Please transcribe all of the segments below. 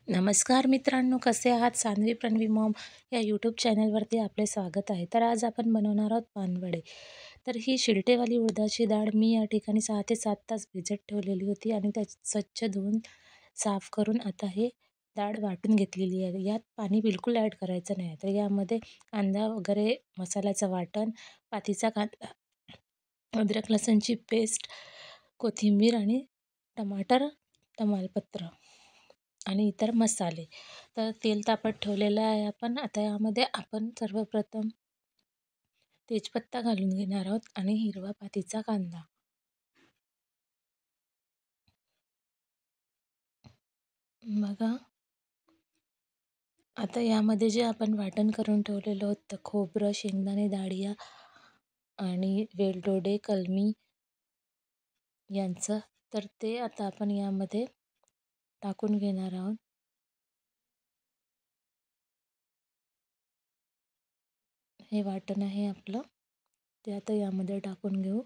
नमस्कार मित्रांनो, कसे आहात? सान्वी प्रणवी मॉम या यूट्यूब चॅनलवरती आपले स्वागत आहे. तर आज आपण बनवणार आहोत पानवडे. तर ही शिलटेवाली उडदाची डाळ मी या ठिकाणी 6 ते 7 तास भिजत ठेवलेली होती आणि त्याची स्वच्छ धुवून साफ करून आता हे डाळ वाटून घेतलेली आहे. यात पाणी बिलकुल ॲड करायचं नाही. तर यामध्ये कांदा वगैरे मसाल्याचं वाटण, पातीचा कांदा, अद्रक लसूणची पेस्ट, कोथिंबीर आणि टमाटर, तमालपत्र आणि इतर मसाले. तर तेल तापत ठेवलेलं आहे आपण. आता यामध्ये आपण सर्वप्रथम तेजपत्ता घालून घेणार आहोत आणि हिरवा पातीचा कांदा. बघा, आता यामध्ये जे आपण वाटण करून ठेवलेलं होतं खोबरं, शेंगदाणे, डाळिया आणि वेलदोडे, कलमी यांचं, तर ते आता आपण यामध्ये टाकून घेणार आहोत. हे वाटण आहे आपलं, ते आता यामध्ये टाकून घेऊ.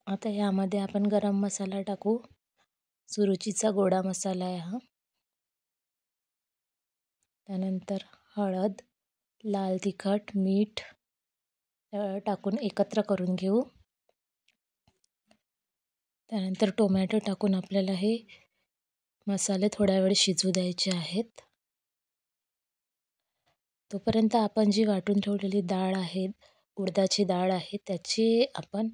आता यामध्ये आपण गरम मसाला टाकू. सुरुचीचा गोडा मसाला आहे हा. त्यानंतर हळद, लाल तिखट, मीठ टाकून एकत्र करून घेऊ. त्यानंतर टोमॅटो टाकून आपल्याला हे मसाले थोड्या वेळ शिजू द्यायचे आहेत. तोपर्यंत आपण जी वाटून ठेवलेली डाळ आहे, उडदाची डाळ आहे, त्याची आपण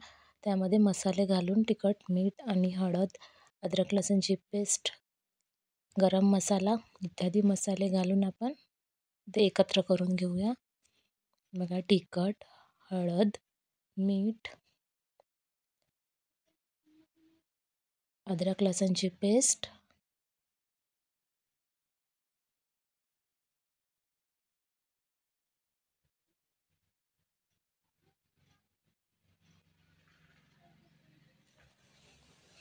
त्यामध्ये मसाले घालून तिखट, मीठ आणि हळद, अद्रक लसूणची पेस्ट, गरम मसाला इत्यादी मसाले घालून आपण ते एकत्र करून घेऊया. बघा, तिखट, हळद, मीठ, अद्रक लसूणची पेस्ट,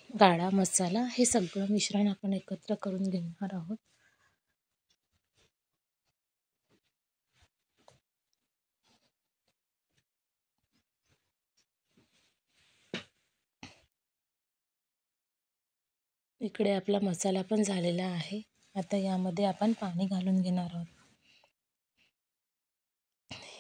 गाढा मसाला, हे सगळं मिश्रण आपण एकत्र करून घेणार आहोत. इकडे आपला मसाला पण झालेला आहे. आता यामध्ये आपण पाणी घालून घेणार आहोत.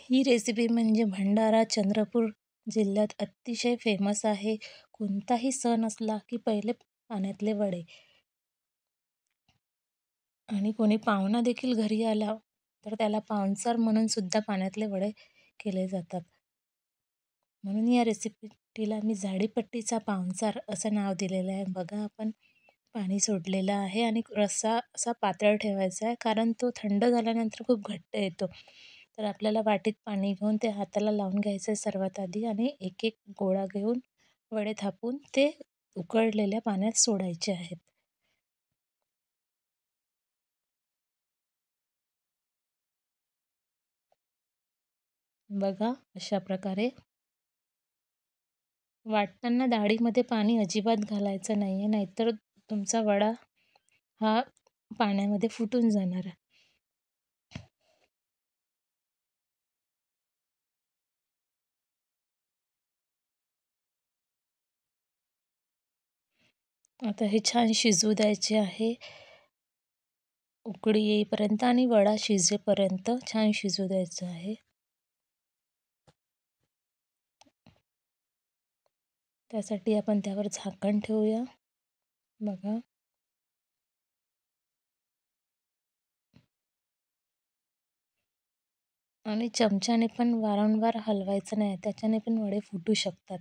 ही रेसिपी म्हणजे भंडारा, चंद्रपूर जिल्ह्यात अतिशय फेमस आहे. कोणताही सण असला की पहिले पाण्यातले वडे, आणि कोणी पाहुणा देखील घरी आला तर त्याला पाहुणचार म्हणून सुद्धा पाण्यातले वडे केले जातात. म्हणून या रेसिपीला मी झाडीपट्टीचा पाहुणचार असं नाव दिलेलं आहे. बघा, आपण पाणी सोडलेलं आहे आणि रस्सा असा पातळ ठेवायचा आहे, कारण तो थंड झाल्यानंतर खूप घट्ट येतो. तर आपल्याला वाटीत पाणी घेऊन ते हाताला लावून घ्यायचं आहे सर्वात आधी, आणि एक एक गोळा घेऊन वडे थापून ते उकळलेल्या पाण्यात सोडायचे आहेत. बघा, अशा प्रकारे वाटताना डाळीमध्ये पाणी अजिबात घालायचं नाही आहे, नाहीतर तुमचा वडा हा पाण्यामध्ये फुटून जाणार आहे. आता हे छान शिजू द्यायचे आहे, उकळी येईपर्यंत आणि वडा शिजेपर्यंत छान शिजू द्यायचं आहे. त्यासाठी आपण त्यावर झाकण ठेवूया. बघा, आणि चमच्याने पण वारंवार हलवायचं नाही, त्याच्याने पण वडे फुटू शकतात.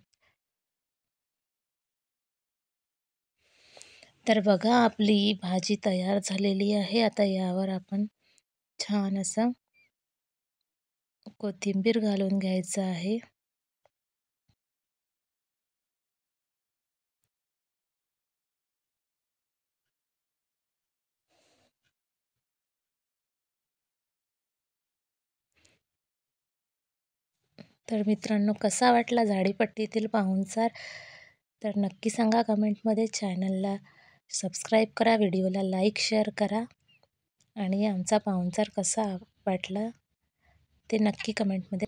तर बघा, आपली भाजी तयार झालेली आहे. आता यावर आपण छान असं कोथिंबीर घालून घ्यायचं आहे. तर मित्रांनो, कसा वाटला झाडीपट्टीतील पाहुणचार? तर नक्की सांगा कमेंटमध्ये. चॅनलला सबस्क्राईब करा, व्हिडिओला लाईक शेअर करा, आणि आमचा पाहुणचार कसा वाटला ते नक्की कमेंटमध्ये